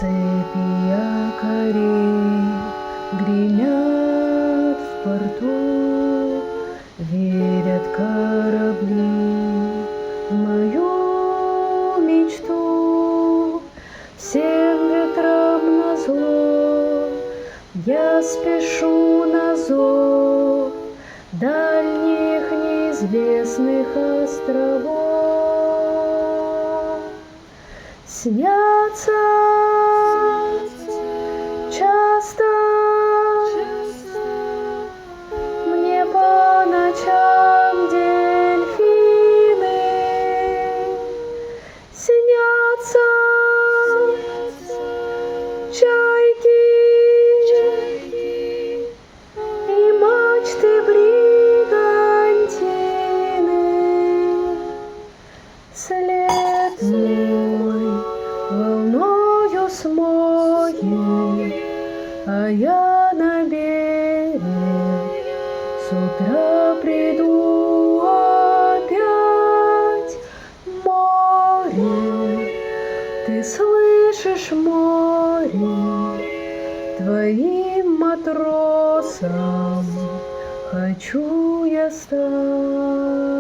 Цепи якорей гремят в порту, верят корабли в мою мечту. Всем ветрам назло я спешу на зов дальних неизвестных островов. Снятся часто мне по ночам дельфины, снятся чайки и мачты бригантины. След мой волною смоет, а я на берег с утра приду опять. Море, ты слышишь, море, твоим матросом хочу я стать.